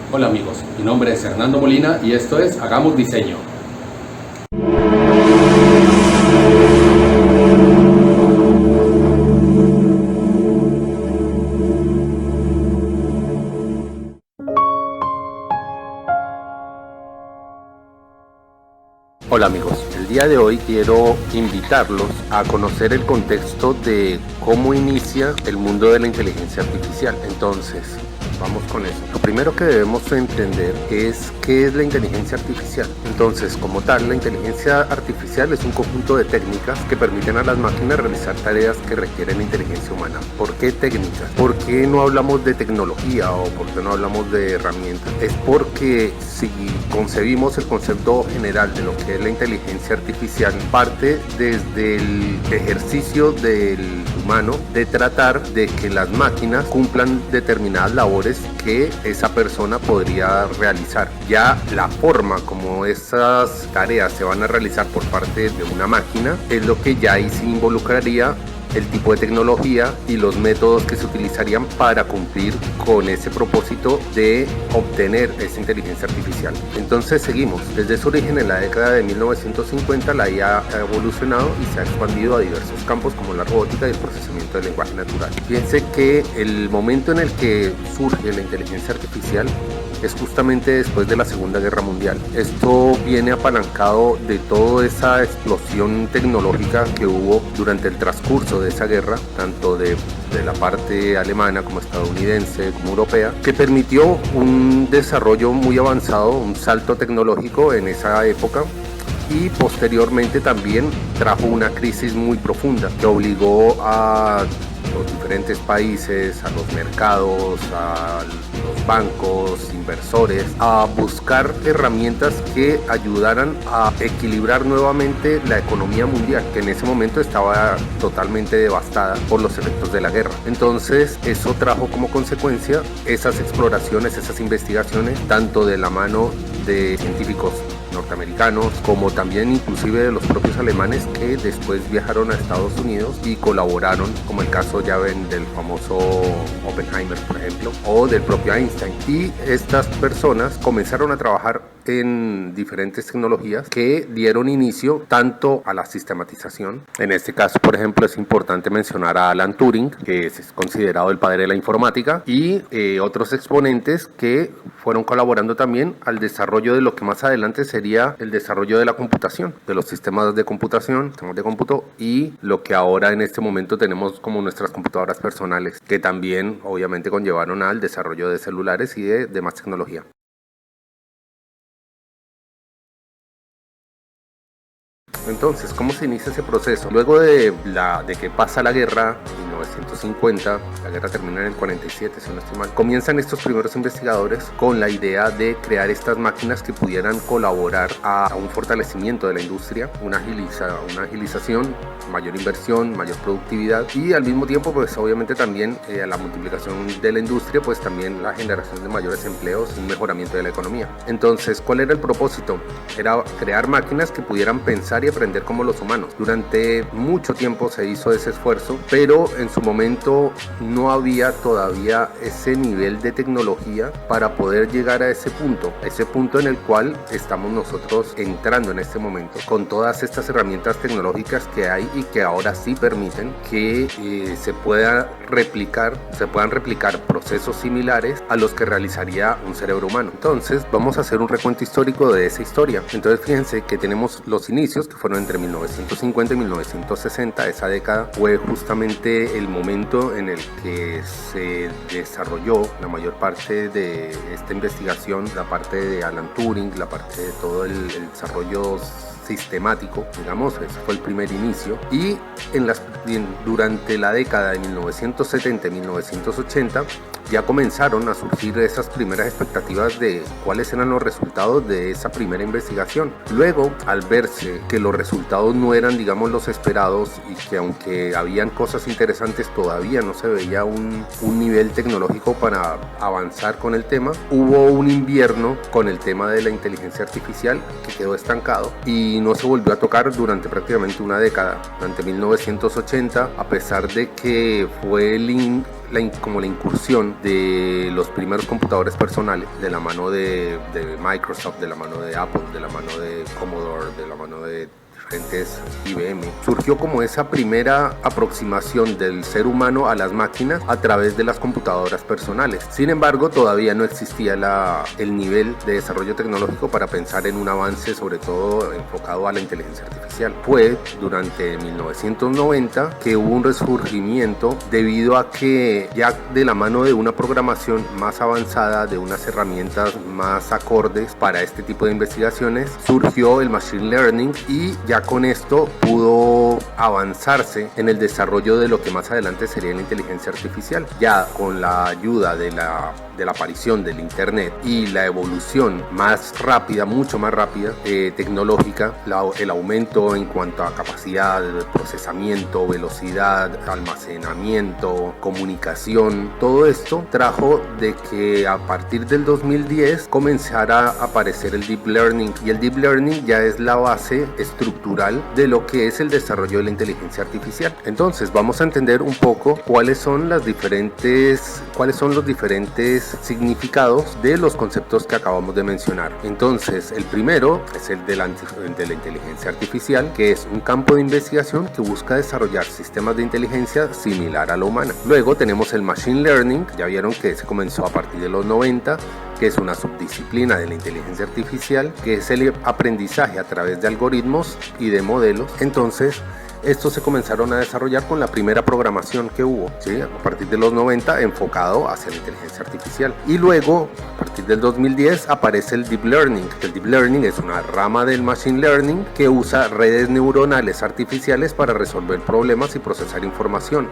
Hola amigos, mi nombre es Hernando Molina y esto es Hagamos Diseño. Hola amigos, el día de hoy quiero invitarlos a conocer el contexto de cómo inicia el mundo de la inteligencia artificial. Entonces, vamos con eso. Lo primero que debemos entender es qué es la inteligencia artificial. Entonces, como tal, la inteligencia artificial es un conjunto de técnicas que permiten a las máquinas realizar tareas que requieren inteligencia humana. ¿Por qué técnicas? ¿Por qué no hablamos de tecnología o por qué no hablamos de herramientas? Es porque si concebimos el concepto general de lo que es la inteligencia artificial, parte desde el ejercicio del humano de tratar de que las máquinas cumplan determinadas labores que esa persona podría realizar. Ya la forma como esas tareas se van a realizar por parte de una máquina es lo que ya ahí sí involucraría el tipo de tecnología y los métodos que se utilizarían para cumplir con ese propósito de obtener esa inteligencia artificial. Entonces seguimos. Desde su origen en la década de 1950, la IA ha evolucionado y se ha expandido a diversos campos como la robótica y el procesamiento del lenguaje natural. Fíjense que el momento en el que surge la inteligencia artificial es justamente después de la Segunda Guerra Mundial. Esto viene apalancado de toda esa explosión tecnológica que hubo durante el transcurso de esa guerra, tanto de la parte alemana como estadounidense como europea, que permitió un desarrollo muy avanzado, un salto tecnológico en esa época. Y posteriormente también trajo una crisis muy profunda que obligó a los diferentes países, a los mercados, a los bancos, inversores, a buscar herramientas que ayudaran a equilibrar nuevamente la economía mundial, que en ese momento estaba totalmente devastada por los efectos de la guerra. Entonces, eso trajo como consecuencia esas exploraciones, esas investigaciones, tanto de la mano de científicos norteamericanos como también inclusive de los propios alemanes que después viajaron a Estados Unidos y colaboraron, como el caso ya ven del famoso Oppenheimer por ejemplo, o del propio Einstein. Y estas personas comenzaron a trabajar en diferentes tecnologías que dieron inicio tanto a la sistematización. En este caso, por ejemplo, es importante mencionar a Alan Turing, que es considerado el padre de la informática, y otros exponentes que fueron colaborando también al desarrollo de lo que más adelante sería el desarrollo de la computación, de los sistemas de computación, sistemas de cómputo, y lo que ahora en este momento tenemos como nuestras computadoras personales, que también obviamente conllevaron al desarrollo de celulares y de demás tecnología. Entonces, ¿cómo se inicia ese proceso? Luego de que pasa la guerra, 1950, la guerra termina en el 47, si no estoy mal, comienzan estos primeros investigadores con la idea de crear estas máquinas que pudieran colaborar a un fortalecimiento de la industria, una agilización, mayor inversión, mayor productividad y al mismo tiempo, pues obviamente también a la multiplicación de la industria, pues también la generación de mayores empleos y un mejoramiento de la economía. Entonces, ¿cuál era el propósito? Era crear máquinas que pudieran pensar y aprender como los humanos. Durante mucho tiempo se hizo ese esfuerzo, pero en su momento no había todavía ese nivel de tecnología para poder llegar a ese punto en el cual estamos nosotros entrando en este momento, con todas estas herramientas tecnológicas que hay y que ahora sí permiten que se puedan replicar procesos similares a los que realizaría un cerebro humano. Entonces vamos a hacer un recuento histórico de esa historia. Entonces fíjense que tenemos los inicios que fueron entre 1950 y 1960. Esa década fue justamente el momento en el que se desarrolló la mayor parte de esta investigación, la parte de Alan Turing, la parte de todo el desarrollo sistemático, digamos, ese fue el primer inicio. Y durante la década de 1970 y 1980 ya comenzaron a surgir esas primeras expectativas de cuáles eran los resultados de esa primera investigación. Luego, al verse que los resultados no eran, digamos, los esperados y que aunque habían cosas interesantes, todavía no se veía un nivel tecnológico para avanzar con el tema, hubo un invierno con el tema de la inteligencia artificial que quedó estancado y no se volvió a tocar durante prácticamente una década. Durante 1980, a pesar de que fue como la incursión de los primeros computadores personales de la mano de Microsoft, de la mano de Apple, de la mano de Commodore, de la mano de diferentes IBM, surgió como esa primera aproximación del ser humano a las máquinas a través de las computadoras personales. Sin embargo, todavía no existía el nivel de desarrollo tecnológico para pensar en un avance, sobre todo enfocado a la inteligencia artificial. Fue durante 1990 que hubo un resurgimiento debido a que ya de la mano de una programación más avanzada, de unas herramientas más acordes para este tipo de investigaciones, surgió el machine learning y ya con esto pudo avanzarse en el desarrollo de lo que más adelante sería la inteligencia artificial. Ya con la ayuda de la aparición del internet y la evolución más rápida, mucho más rápida, tecnológica, el aumento en cuanto a capacidad, procesamiento, velocidad, almacenamiento, comunicación, todo esto trajo de que a partir del 2010 comenzara a aparecer el deep learning, y el deep learning ya es la base estructural de lo que es el desarrollo de la inteligencia artificial. Entonces vamos a entender un poco cuáles son los diferentes significados de los conceptos que acabamos de mencionar. Entonces, el primero es el de la inteligencia artificial, que es un campo de investigación que busca desarrollar sistemas de inteligencia similar a la humana. Luego tenemos el machine learning, ya vieron que se comenzó a partir de los 90, que es una subdisciplina de la inteligencia artificial, que es el aprendizaje a través de algoritmos y de modelos. Entonces, estos se comenzaron a desarrollar con la primera programación que hubo, ¿sí? A partir de los 90, enfocado hacia la inteligencia artificial. Y luego, a partir del 2010, aparece el Deep Learning. El Deep Learning es una rama del Machine Learning que usa redes neuronales artificiales para resolver problemas y procesar información.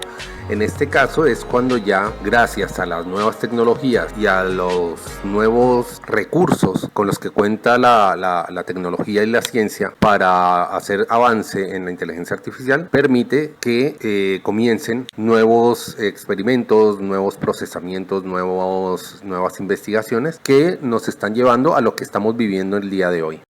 En este caso es cuando ya, gracias a las nuevas tecnologías y a los nuevos recursos con los que cuenta la tecnología y la ciencia para hacer avance en la inteligencia artificial, permite que comiencen nuevos experimentos, nuevos procesamientos, nuevas investigaciones que nos están llevando a lo que estamos viviendo el día de hoy.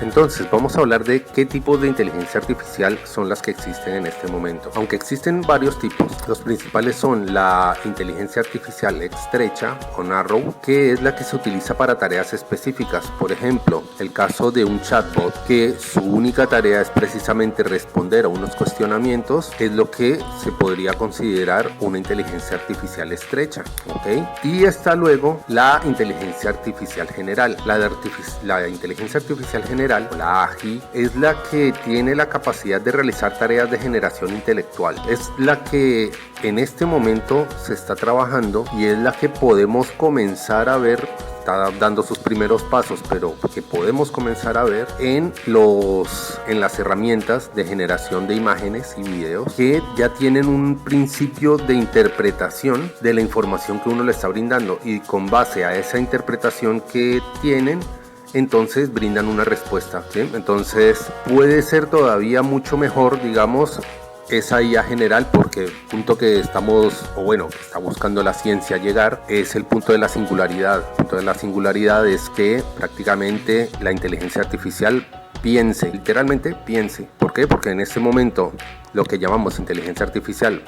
Entonces vamos a hablar de qué tipos de inteligencia artificial son las que existen en este momento. Aunque existen varios tipos, los principales son la inteligencia artificial estrecha o narrow, que es la que se utiliza para tareas específicas. Por ejemplo, el caso de un chatbot que su única tarea es precisamente responder a unos cuestionamientos, es lo que se podría considerar una inteligencia artificial estrecha, ¿ok? Y está luego la inteligencia artificial general. La inteligencia artificial general, la AGI, es la que tiene la capacidad de realizar tareas de generación intelectual. Es la que en este momento se está trabajando y es la que podemos comenzar a ver, está dando sus primeros pasos, pero que podemos comenzar a ver en las herramientas de generación de imágenes y videos, que ya tienen un principio de interpretación de la información que uno le está brindando, y con base a esa interpretación que tienen, entonces brindan una respuesta, ¿sí? Entonces puede ser todavía mucho mejor, digamos, esa IA general, porque el punto que estamos, o bueno, que está buscando la ciencia llegar, es el punto de la singularidad. El punto de la singularidad es que prácticamente la inteligencia artificial piense, literalmente piense. ¿Por qué? Porque en este momento lo que llamamos inteligencia artificial,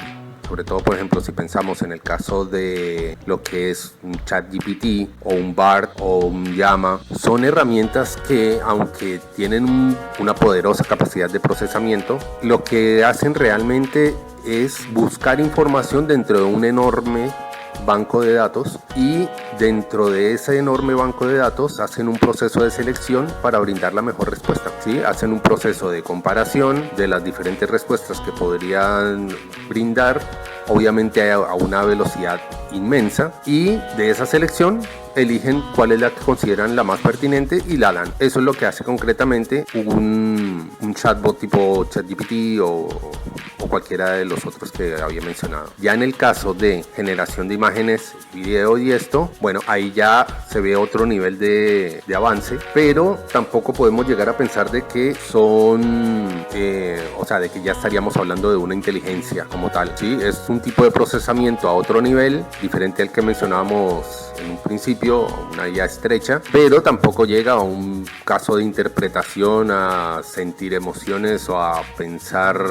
sobre todo, por ejemplo, si pensamos en el caso de lo que es un ChatGPT o un BART o un Llama, son herramientas que, aunque tienen una poderosa capacidad de procesamiento, lo que hacen realmente es buscar información dentro de un enorme banco de datos, y dentro de ese enorme banco de datos hacen un proceso de selección para brindar la mejor respuesta, ¿sí? Hacen un proceso de comparación de las diferentes respuestas que podrían brindar, obviamente a una velocidad inmensa, y de esa selección eligen cuál es la que consideran la más pertinente y la dan. Eso es lo que hace concretamente un chatbot tipo ChatGPT o o cualquiera de los otros que había mencionado. Ya en el caso de generación de imágenes, video y esto, bueno, ahí ya se ve otro nivel de avance, pero tampoco podemos llegar a pensar de que son, o sea, de que ya estaríamos hablando de una inteligencia como tal, ¿sí? Es un tipo de procesamiento a otro nivel, diferente al que mencionábamos en un principio, una IA estrecha, pero tampoco llega a un caso de interpretación, a sentir emociones o a pensar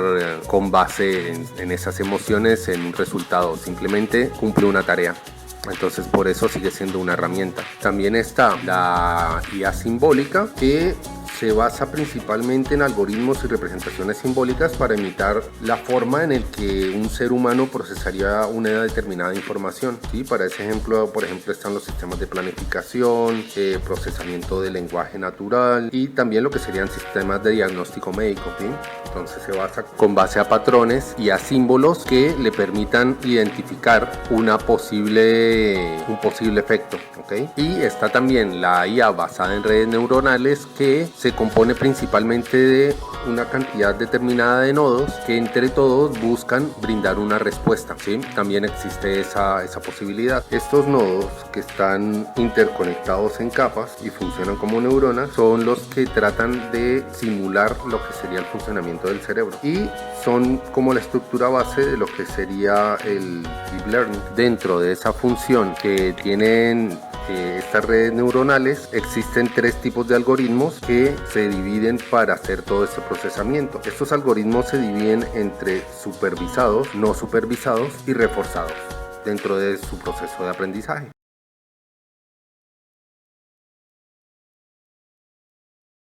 con base en esas emociones en un resultado, simplemente cumple una tarea. Entonces por eso sigue siendo una herramienta. También está la IA simbólica, que se basa principalmente en algoritmos y representaciones simbólicas para imitar la forma en el que un ser humano procesaría una determinada información, ¿sí? Para ese ejemplo, por ejemplo, están los sistemas de planificación, procesamiento de lenguaje natural y también lo que serían sistemas de diagnóstico médico, ¿sí? Entonces se basa con base a patrones y a símbolos que le permitan identificar un posible efecto, ¿ok? Y está también la IA basada en redes neuronales, que se compone principalmente de una cantidad determinada de nodos que entre todos buscan brindar una respuesta, ¿sí? También existe esa posibilidad. Estos nodos, que están interconectados en capas y funcionan como neuronas, son los que tratan de simular lo que sería el funcionamiento del cerebro y son como la estructura base de lo que sería el deep learning. Dentro de esa función que tienen estas redes neuronales, existen 3 tipos de algoritmos que se dividen para hacer todo este procesamiento. Estos algoritmos se dividen entre supervisados, no supervisados y reforzados dentro de su proceso de aprendizaje.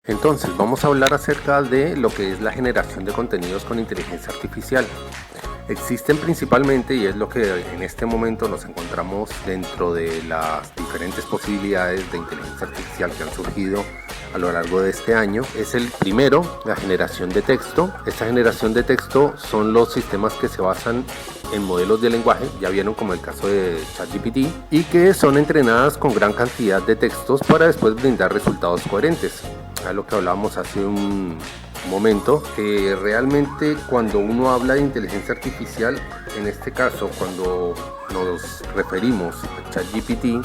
Entonces vamos a hablar acerca de lo que es la generación de contenidos con inteligencia artificial. Existen principalmente, y es lo que en este momento nos encontramos dentro de las diferentes posibilidades de inteligencia artificial que han surgido a lo largo de este año, es el primero, la generación de texto. Esta generación de texto son los sistemas que se basan en modelos de lenguaje, ya vieron como el caso de ChatGPT, y que son entrenadas con gran cantidad de textos para después brindar resultados coherentes. A lo que hablábamos hace un momento, que realmente cuando uno habla de inteligencia artificial, en este caso cuando nos referimos a ChatGPT,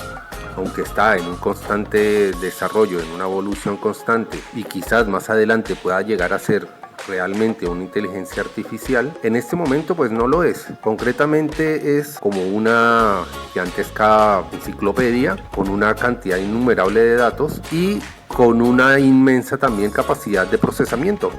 aunque está en un constante desarrollo, en una evolución constante y quizás más adelante pueda llegar a ser realmente una inteligencia artificial, en este momento pues no lo es. Concretamente es como una gigantesca enciclopedia con una cantidad innumerable de datos y con una inmensa también capacidad de procesamiento.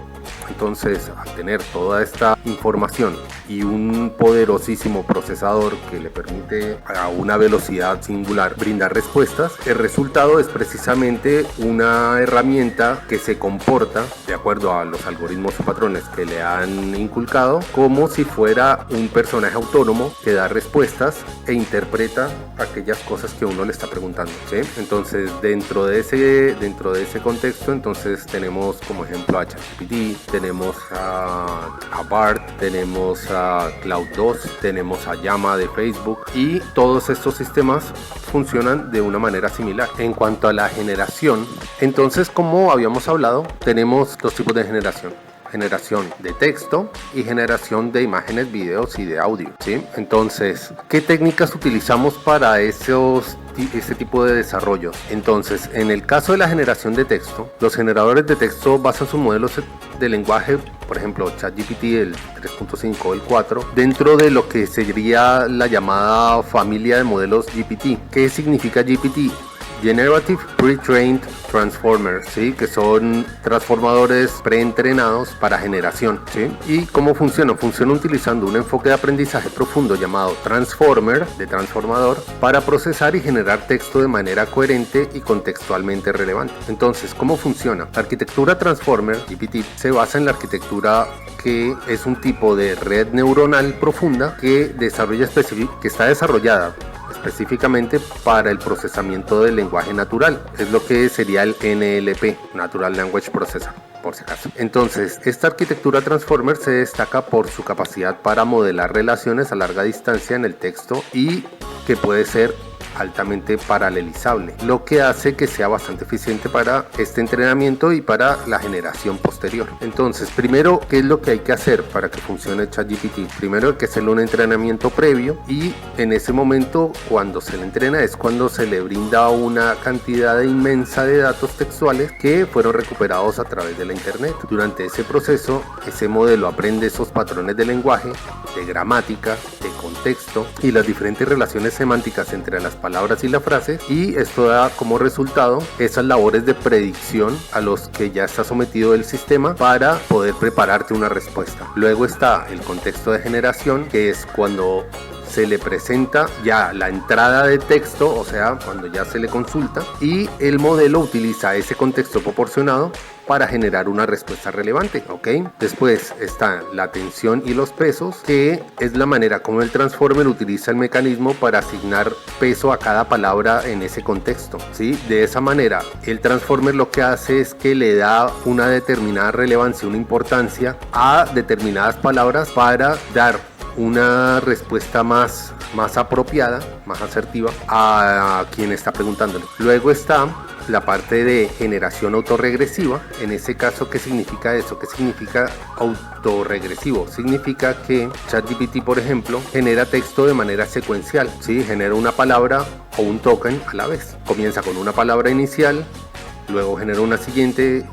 Entonces, al tener toda esta información y un poderosísimo procesador que le permite a una velocidad singular brindar respuestas, el resultado es precisamente una herramienta que se comporta de acuerdo a los algoritmos o patrones que le han inculcado, como si fuera un personaje autónomo que da respuestas e interpreta aquellas cosas que uno le está preguntando, ¿sí? Entonces, dentro de ese contexto, entonces tenemos como ejemplo a ChatGPT, tenemos a BART, tenemos a Cloud2, tenemos a Llama de Facebook, y todos estos sistemas funcionan de una manera similar. En cuanto a la generación, entonces, como habíamos hablado, tenemos 2 tipos de generación de texto y generación de imágenes, videos y de audio, ¿sí? Entonces, ¿qué técnicas utilizamos para este tipo de desarrollos? Entonces, en el caso de la generación de texto, los generadores de texto basan sus modelos de lenguaje, por ejemplo, ChatGPT, el 3.5 o el 4, dentro de lo que sería la llamada familia de modelos GPT. ¿Qué significa GPT? Generative Pre-trained Transformers, ¿sí? Que son transformadores preentrenados para generación, ¿sí? ¿Y cómo funciona? Funciona utilizando un enfoque de aprendizaje profundo llamado Transformer, de transformador, para procesar y generar texto de manera coherente y contextualmente relevante. Entonces, ¿cómo funciona? La arquitectura Transformer, GPT, se basa en la arquitectura que es un tipo de red neuronal profunda que está desarrollada específicamente para el procesamiento del lenguaje natural. Es lo que sería el NLP, Natural Language Processor, por si acaso. Entonces, esta arquitectura Transformer se destaca por su capacidad para modelar relaciones a larga distancia en el texto y que puede ser altamente paralelizable, lo que hace que sea bastante eficiente para este entrenamiento y para la generación posterior. Entonces, primero, ¿qué es lo que hay que hacer para que funcione ChatGPT? Primero hay que hacerle un entrenamiento previo, y en ese momento, cuando se le entrena, es cuando se le brinda una cantidad inmensa de datos textuales que fueron recuperados a través de la internet. Durante ese proceso, ese modelo aprende esos patrones de lenguaje, de gramática, de contexto y las diferentes relaciones semánticas entre las palabras y las frases, y esto da como resultado esas labores de predicción a los que ya está sometido el sistema para poder prepararte una respuesta. Luego está el contexto de generación, que es cuando se le presenta ya la entrada de texto, o sea, cuando ya se le consulta, y el modelo utiliza ese contexto proporcionado para generar una respuesta relevante, ¿ok? Después está la atención y los pesos, que es la manera como el Transformer utiliza el mecanismo para asignar peso a cada palabra en ese contexto, ¿sí? De esa manera, el Transformer lo que hace es que le da una determinada relevancia, una importancia a determinadas palabras para dar una respuesta más apropiada, más asertiva a quien está preguntándole. Luego está la parte de generación autorregresiva. En ese caso, ¿qué significa eso? ¿Qué significa autorregresivo? Significa que ChatGPT, por ejemplo, genera texto de manera secuencial, ¿sí? Genera una palabra o un token a la vez. Comienza con una palabra inicial, luego genera una siguiente,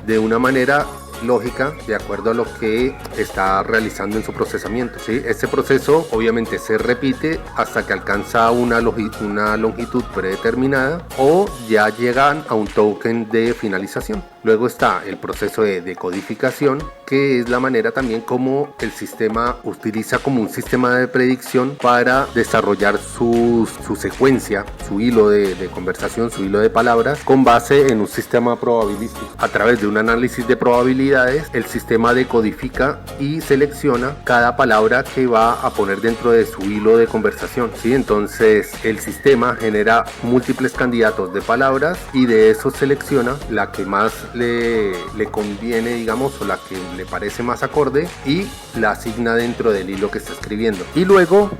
de una manera lógica, de acuerdo a lo que está realizando en su procesamiento, ¿sí? Este proceso obviamente se repite hasta que alcanza una longitud predeterminada o ya llegan a un token de finalización. Luego está el proceso de decodificación, que es la manera también como el sistema utiliza como un sistema de predicción para desarrollar su secuencia, su hilo de conversación, su hilo de palabras, con base en un sistema probabilístico. A través de un análisis de probabilidades, el sistema decodifica y selecciona cada palabra que va a poner dentro de su hilo de conversación, ¿sí? Entonces el sistema genera múltiples candidatos de palabras y de eso selecciona la que más le conviene, digamos, o la que le parece más acorde, y la asigna dentro del hilo que está escribiendo. Y luego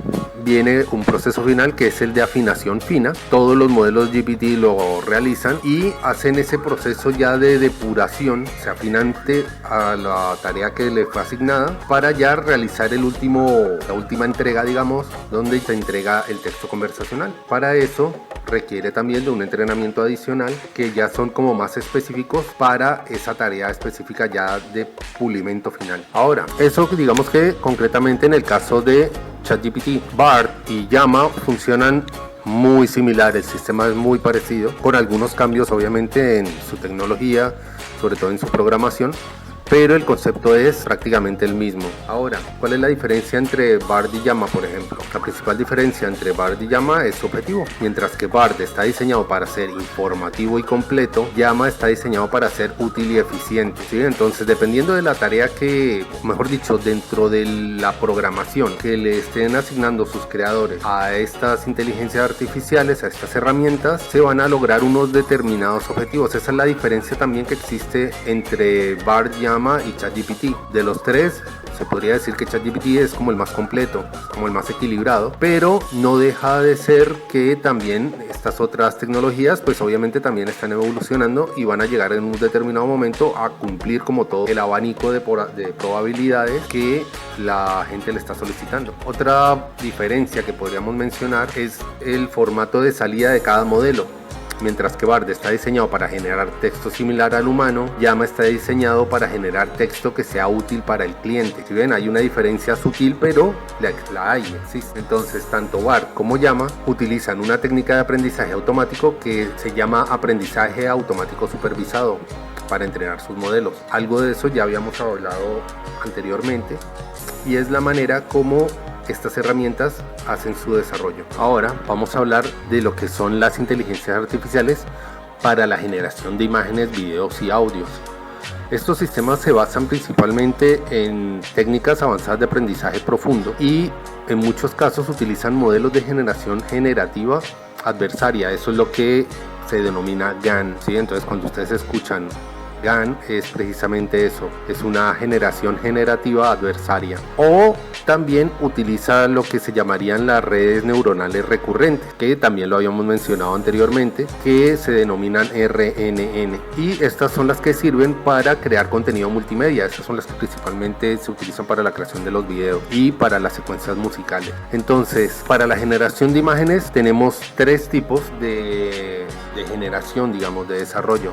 viene un proceso final, que es el de afinación fina. Todos los modelos GPT lo realizan y hacen ese proceso ya de depuración, se afinan a la tarea que le fue asignada para ya realizar la última entrega, digamos, donde se entrega el texto conversacional. Para eso requiere también de un entrenamiento adicional, que ya son como más específicos para esa tarea específica ya de pulimento final. Ahora, eso digamos que concretamente en el caso de ChatGPT, BARD y Llama funcionan muy similar, el sistema es muy parecido, con algunos cambios obviamente en su tecnología, sobre todo en su programación, pero el concepto es prácticamente el mismo. Ahora, ¿cuál es la diferencia entre BARD y Llama, por ejemplo? La principal diferencia entre BARD y Llama es su objetivo. Mientras que BARD está diseñado para ser informativo y completo, Llama está diseñado para ser útil y eficiente, ¿sí? Entonces, dependiendo de la tarea que, mejor dicho, dentro de la programación que le estén asignando sus creadores a estas inteligencias artificiales, a estas herramientas, se van a lograr unos determinados objetivos. Esa es la diferencia también que existe entre BARD, Llama y ChatGPT. De los tres, se podría decir que ChatGPT es como el más completo, como el más equilibrado, pero no deja de ser que también estas otras tecnologías pues obviamente también están evolucionando y van a llegar en un determinado momento a cumplir como todo el abanico de probabilidades que la gente le está solicitando. Otra diferencia que podríamos mencionar es el formato de salida de cada modelo. Mientras que BARD está diseñado para generar texto similar al humano, Llama está diseñado para generar texto que sea útil para el cliente. Si ven, hay una diferencia sutil, pero la hay, existe. Entonces, tanto BARD como Llama utilizan una técnica de aprendizaje automático que se llama aprendizaje automático supervisado para entrenar sus modelos. Algo de eso ya habíamos hablado anteriormente, y es la manera como estas herramientas hacen su desarrollo. Ahora vamos a hablar de lo que son las inteligencias artificiales para la generación de imágenes, videos y audios. Estos sistemas se basan principalmente en técnicas avanzadas de aprendizaje profundo y en muchos casos utilizan modelos de generación generativa adversaria. Eso es lo que se denomina GAN, ¿sí? Entonces, cuando ustedes escuchan GAN es precisamente eso, es una generación generativa adversaria. O también utiliza lo que se llamarían las redes neuronales recurrentes, que también lo habíamos mencionado anteriormente, que se denominan RNN, y estas son las que sirven para crear contenido multimedia. Estas son las que principalmente se utilizan para la creación de los videos y para las secuencias musicales. Entonces, para la generación de imágenes tenemos tres tipos de generación, digamos, de desarrollo.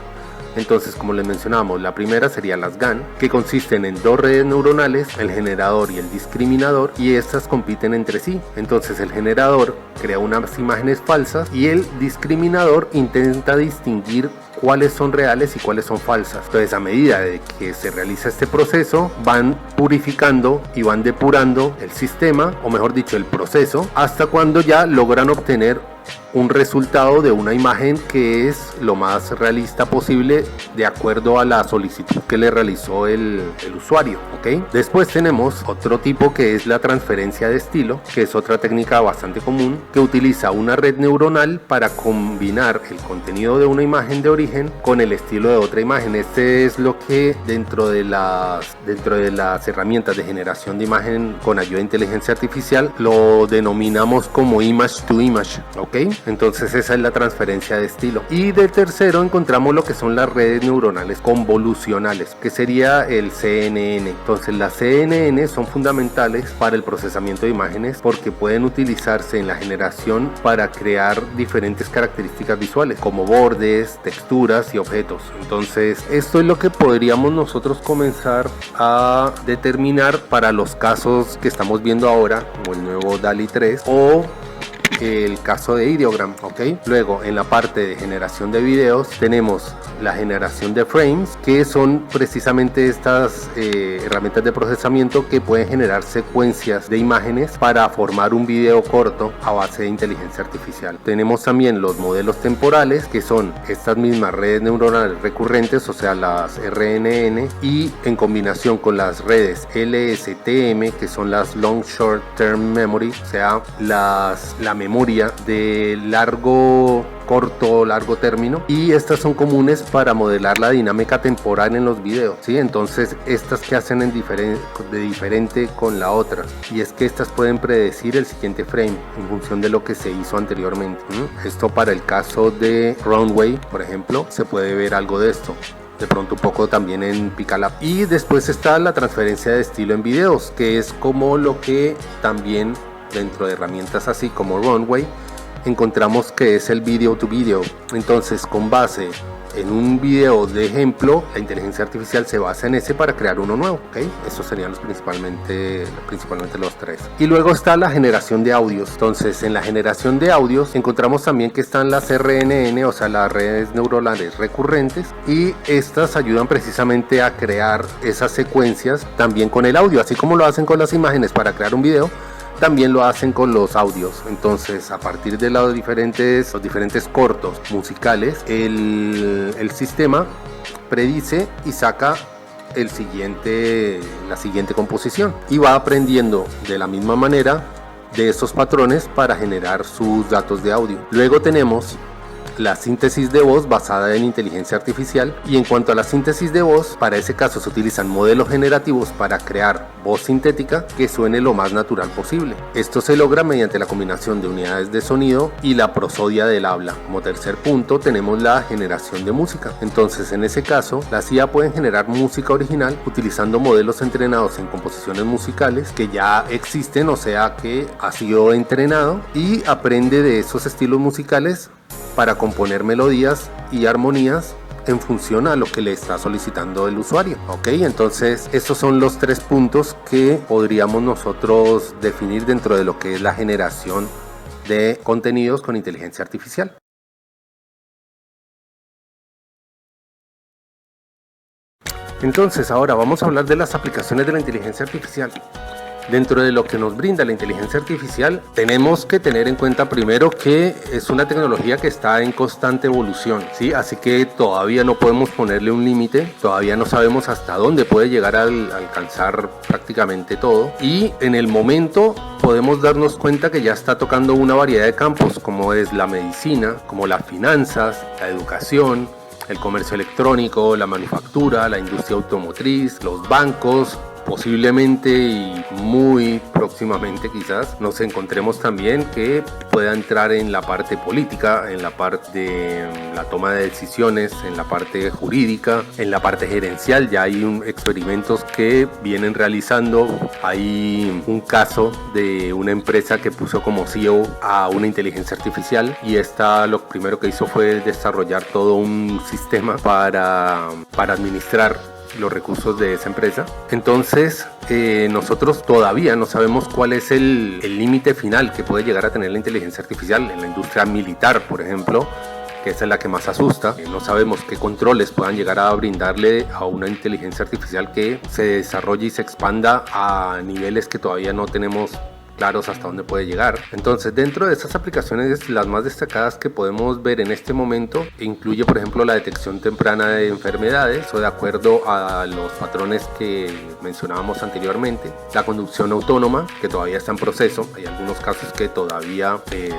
Entonces, como les mencionamos, la primera sería las GAN, que consisten en dos redes neuronales, el generador y el discriminador, y estas compiten entre sí. Entonces el generador crea unas imágenes falsas y el discriminador intenta distinguir cuáles son reales y cuáles son falsas. Entonces, a medida de que se realiza este proceso, van purificando y van depurando el sistema, o mejor dicho, el proceso, hasta cuando ya logran obtener un resultado de una imagen que es lo más realista posible de acuerdo a la solicitud que le realizó el usuario, ¿ok? Después tenemos otro tipo que es la transferencia de estilo, que es otra técnica bastante común, que utiliza una red neuronal para combinar el contenido de una imagen de origen con el estilo de otra imagen. Este es lo que dentro de las herramientas de generación de imagen con ayuda de inteligencia artificial lo denominamos como image to image, ¿ok? Entonces esa es la transferencia de estilo. Y de tercero encontramos lo que son las redes neuronales convolucionales, que sería el CNN. Entonces las CNN son fundamentales para el procesamiento de imágenes porque pueden utilizarse en la generación para crear diferentes características visuales como bordes, texturas y objetos. Entonces esto es lo que podríamos nosotros comenzar a determinar para los casos que estamos viendo ahora, como el nuevo DALL-E 3 o el caso de Ideogram, ¿ok? Luego, en la parte de generación de videos tenemos la generación de frames, que son precisamente estas herramientas de procesamiento que pueden generar secuencias de imágenes para formar un video corto a base de inteligencia artificial. Tenemos también los modelos temporales, que son estas mismas redes neuronales recurrentes, o sea, las RNN, y en combinación con las redes LSTM, que son las Long Short Term Memory, o sea, la memoria de corto, largo término, y estas son comunes para modelar la dinámica temporal en los videos, ¿sí? Entonces, estas que hacen de diferente con la otra, y es que estas pueden predecir el siguiente frame en función de lo que se hizo anteriormente. Esto para el caso de Runway, por ejemplo, se puede ver algo de esto. De pronto un poco también en Picalab. Y después está la transferencia de estilo en videos, que es como lo que también dentro de herramientas así como Runway encontramos que es el video to video. Entonces, con base en un video de ejemplo, la inteligencia artificial se basa en ese para crear uno nuevo, ¿ok? Esos serían principalmente los tres. Y luego está la generación de audios. Entonces, en la generación de audios encontramos también que están las RNN, o sea, las redes neuronales recurrentes, y estas ayudan precisamente a crear esas secuencias también con el audio, así como lo hacen con las imágenes para crear un video. También lo hacen con los audios. Entonces, a partir de los diferentes cortos musicales, el sistema predice y saca la siguiente composición, y va aprendiendo de la misma manera de estos patrones para generar sus datos de audio. Luego tenemos la síntesis de voz basada en inteligencia artificial, y en cuanto a la síntesis de voz, para ese caso se utilizan modelos generativos para crear voz sintética que suene lo más natural posible. Esto se logra mediante la combinación de unidades de sonido y la prosodia del habla. Como tercer punto tenemos la generación de música. Entonces, en ese caso, las IA pueden generar música original utilizando modelos entrenados en composiciones musicales que ya existen, o sea que ha sido entrenado y aprende de esos estilos musicales para componer melodías y armonías en función a lo que le está solicitando el usuario, ¿ok? Entonces, estos son los tres puntos que podríamos nosotros definir dentro de lo que es la generación de contenidos con inteligencia artificial. Entonces, ahora vamos a hablar de las aplicaciones de la inteligencia artificial. Dentro de lo que nos brinda la inteligencia artificial, tenemos que tener en cuenta primero que es una tecnología que está en constante evolución, ¿sí? Así que todavía no podemos ponerle un límite, todavía no sabemos hasta dónde puede llegar a alcanzar prácticamente todo, y en el momento podemos darnos cuenta que ya está tocando una variedad de campos, como es la medicina, como las finanzas, la educación, el comercio electrónico, la manufactura, la industria automotriz, los bancos. Posiblemente y muy próximamente quizás nos encontremos también que pueda entrar en la parte política, en la parte de la toma de decisiones, en la parte jurídica, en la parte gerencial. Ya hay experimentos que vienen realizando. Hay un caso de una empresa que puso como CEO a una inteligencia artificial y esta lo primero que hizo fue desarrollar todo un sistema para administrar los recursos de esa empresa. Entonces nosotros todavía no sabemos cuál es el límite final que puede llegar a tener la inteligencia artificial en la industria militar, por ejemplo, que esa es la que más asusta. No sabemos qué controles puedan llegar a brindarle a una inteligencia artificial que se desarrolle y se expanda a niveles que todavía no tenemos claros hasta dónde puede llegar. Entonces, dentro de estas aplicaciones, las más destacadas que podemos ver en este momento incluye, por ejemplo, la detección temprana de enfermedades, o de acuerdo a los patrones que mencionábamos anteriormente, la conducción autónoma, que todavía está en proceso, hay algunos casos que todavía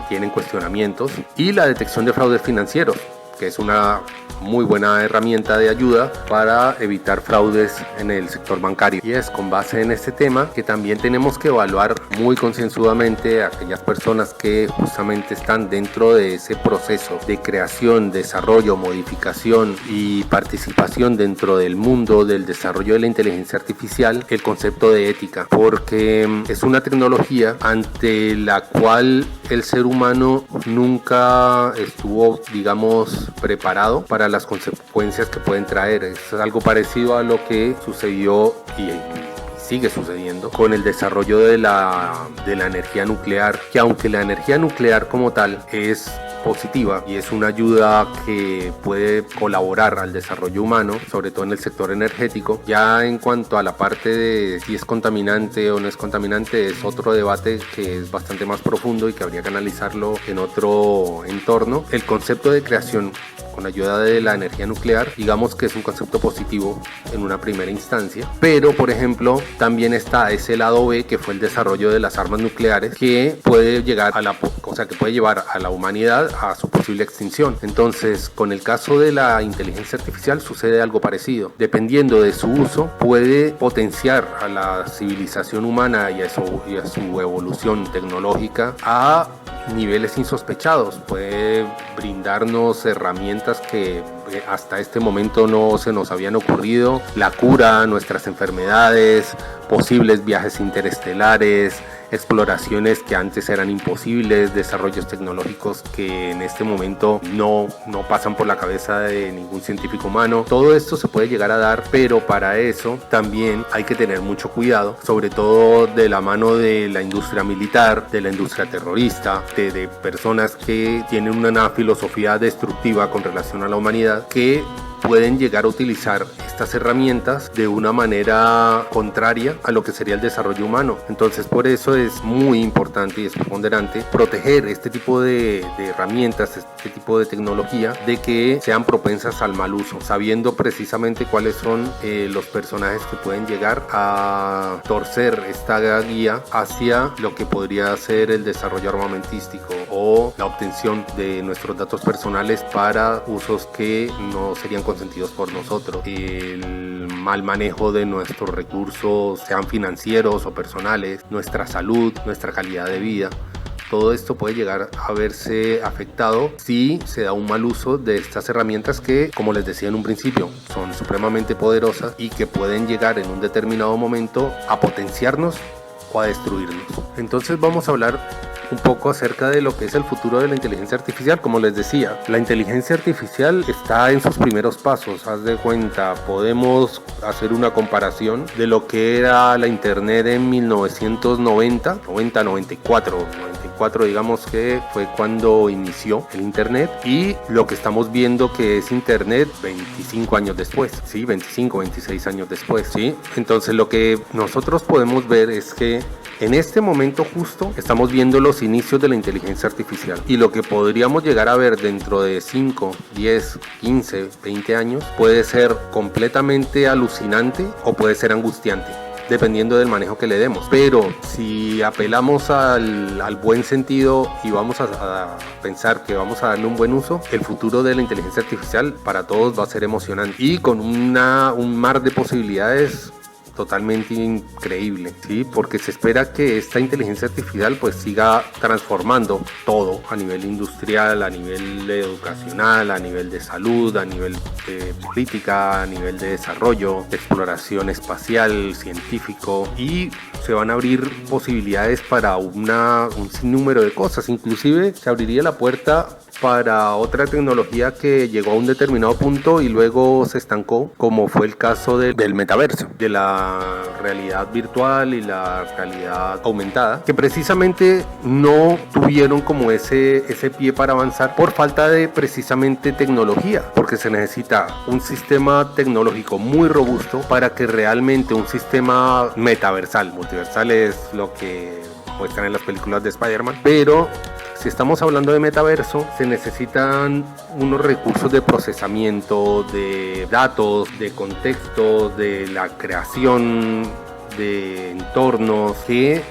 tienen cuestionamientos, y la detección de fraudes financieros, que es una muy buena herramienta de ayuda para evitar fraudes en el sector bancario. Y es con base en este tema que también tenemos que evaluar muy concienzudamente a aquellas personas que justamente están dentro de ese proceso de creación, desarrollo, modificación y participación dentro del mundo del desarrollo de la inteligencia artificial, el concepto de ética, porque es una tecnología ante la cual el ser humano nunca estuvo, digamos, preparado para las consecuencias que pueden traer. Es algo parecido a lo que sucedió y sigue sucediendo con el desarrollo de la energía nuclear, que aunque la energía nuclear como tal es positiva y es una ayuda que puede colaborar al desarrollo humano, sobre todo en el sector energético, ya en cuanto a la parte de si es contaminante o no es contaminante es otro debate que es bastante más profundo y que habría que analizarlo en otro entorno. El concepto de creación con ayuda de la energía nuclear, digamos que es un concepto positivo en una primera instancia, pero por ejemplo también está ese lado B, que fue el desarrollo de las armas nucleares, que puede llegar a que puede llevar a la humanidad a su posible extinción. Entonces, con el caso de la inteligencia artificial sucede algo parecido. Dependiendo de su uso, puede potenciar a la civilización humana y a su evolución tecnológica a niveles insospechados. Puede brindarnos herramientas que hasta este momento no se nos habían ocurrido, la cura, nuestras enfermedades, posibles viajes interestelares, exploraciones que antes eran imposibles, desarrollos tecnológicos que en este momento no pasan por la cabeza de ningún científico humano. Todo esto se puede llegar a dar, pero para eso también hay que tener mucho cuidado, sobre todo de la mano de la industria militar, de la industria terrorista, de personas que tienen una filosofía destructiva con relación a la humanidad, que pueden llegar a utilizar estas herramientas de una manera contraria a lo que sería el desarrollo humano. Entonces, por eso es muy importante y es preponderante proteger este tipo de herramientas, este tipo de tecnología, de que sean propensas al mal uso, sabiendo precisamente cuáles son los personajes que pueden llegar a torcer esta guía hacia lo que podría ser el desarrollo armamentístico o la obtención de nuestros datos personales para usos que no serían consentidos por nosotros. El mal manejo de nuestros recursos, sean financieros o personales, nuestra salud, nuestra calidad de vida. Todo esto puede llegar a verse afectado si se da un mal uso de estas herramientas que, como les decía en un principio, son supremamente poderosas y que pueden llegar en un determinado momento a potenciarnos o a destruirnos. Entonces vamos a hablar un poco acerca de lo que es el futuro de la inteligencia artificial. Como les decía, la inteligencia artificial está en sus primeros pasos. Haz de cuenta, podemos hacer una comparación de lo que era la internet en 1994, digamos que fue cuando inició el internet, y lo que estamos viendo que es internet 25 años después, ¿sí? 25, 26 años después, ¿sí? Entonces lo que nosotros podemos ver es que en este momento justo estamos viendo los inicios de la inteligencia artificial, y lo que podríamos llegar a ver dentro de 5, 10, 15, 20 años puede ser completamente alucinante o puede ser angustiante. dependiendo del manejo que le demos. Pero si apelamos al buen sentido y vamos a pensar que vamos a darle un buen uso, el futuro de la inteligencia artificial para todos va a ser emocionante y con un mar de posibilidades totalmente increíble, ¿sí? Porque se espera que esta inteligencia artificial pues siga transformando todo a nivel industrial, a nivel educacional, a nivel de salud, a nivel de política, a nivel de desarrollo, de exploración espacial, científico, y se van a abrir posibilidades para un sinnúmero de cosas. Inclusive se abriría la puerta para otra tecnología que llegó a un determinado punto y luego se estancó, como fue el caso del metaverso, de la realidad virtual y la realidad aumentada, que precisamente no tuvieron como ese pie para avanzar por falta de precisamente tecnología, porque se necesita un sistema tecnológico muy robusto para que realmente un sistema metaversal, multiversal es lo que muestran en las películas de Spider-Man, pero si estamos hablando de metaverso, se necesitan unos recursos de procesamiento, de datos, de contextos, de la creación de entornos que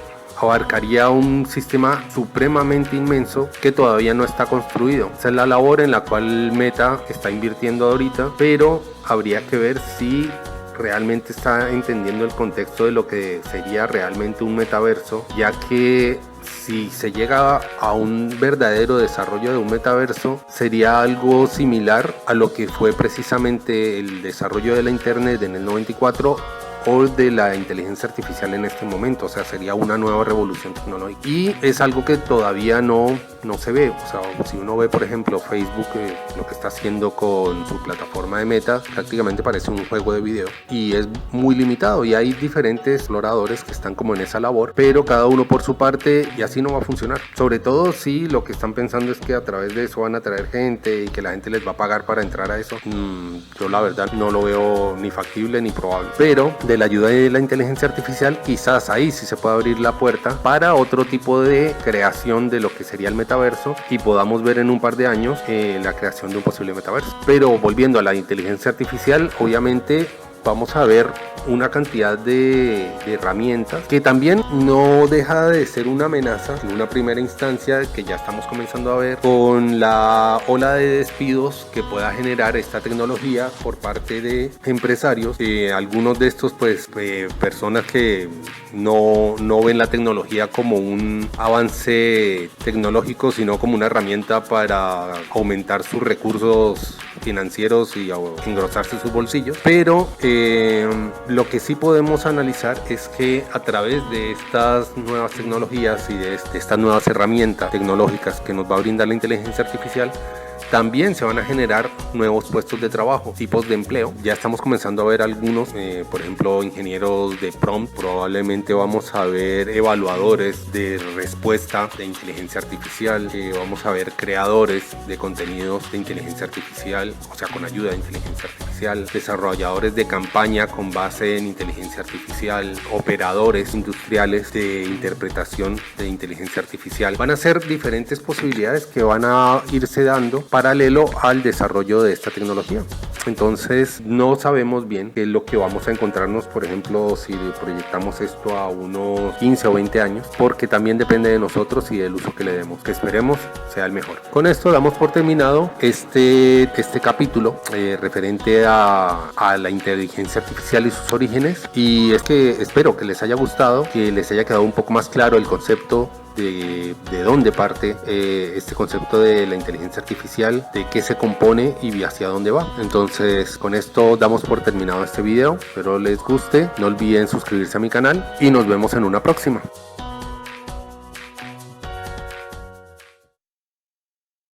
abarcaría un sistema supremamente inmenso que todavía no está construido. Esa es la labor en la cual Meta está invirtiendo ahorita, pero habría que ver si realmente está entendiendo el contexto de lo que sería realmente un metaverso, ya que si se llega a un verdadero desarrollo de un metaverso, sería algo similar a lo que fue precisamente el desarrollo de la internet en el 94 o de la inteligencia artificial en este momento. O sea, sería una nueva revolución tecnológica y es algo que todavía no se ve. O sea, si uno ve por ejemplo Facebook, lo que está haciendo con su plataforma de Meta, prácticamente parece un juego de video y es muy limitado, y hay diferentes exploradores que están como en esa labor, pero cada uno por su parte, y así no va a funcionar. Sobre todo si lo que están pensando es que a través de eso van a traer gente y que la gente les va a pagar para entrar a eso. Yo la verdad no lo veo ni factible ni probable, pero de la ayuda de la inteligencia artificial quizás ahí sí se puede abrir la puerta para otro tipo de creación de lo que sería el metaverso y podamos ver en un par de años la creación de un posible metaverso. Pero volviendo a la inteligencia artificial, obviamente vamos a ver una cantidad de herramientas que también no deja de ser una amenaza en una primera instancia, que ya estamos comenzando a ver con la ola de despidos que pueda generar esta tecnología por parte de empresarios. Algunos de estos pues personas que no ven la tecnología como un avance tecnológico, sino como una herramienta para aumentar sus recursos financieros y engrosarse sus bolsillos. Pero lo que sí podemos analizar es que a través de estas nuevas tecnologías y de estas nuevas herramientas tecnológicas que nos va a brindar la inteligencia artificial, también se van a generar nuevos puestos de trabajo, tipos de empleo. Ya estamos comenzando a ver algunos, por ejemplo, ingenieros de prompt. Probablemente vamos a ver evaluadores de respuesta de inteligencia artificial. Vamos a ver creadores de contenidos de inteligencia artificial, o sea, con ayuda de inteligencia artificial. Desarrolladores de campaña con base en inteligencia artificial. Operadores industriales de interpretación de inteligencia artificial. Van a ser diferentes posibilidades que van a irse dando paralelo al desarrollo de esta tecnología. Entonces no sabemos bien qué es lo que vamos a encontrarnos, por ejemplo, si proyectamos esto a unos 15 o 20 años, porque también depende de nosotros y del uso que le demos, que esperemos sea el mejor. Con esto damos por terminado este capítulo referente a la inteligencia artificial y sus orígenes, y es que espero que les haya gustado, que les haya quedado un poco más claro el concepto de dónde parte este concepto de la inteligencia artificial, de qué se compone y hacia dónde va. Entonces con esto damos por terminado este video, espero les guste, no olviden suscribirse a mi canal y nos vemos en una próxima.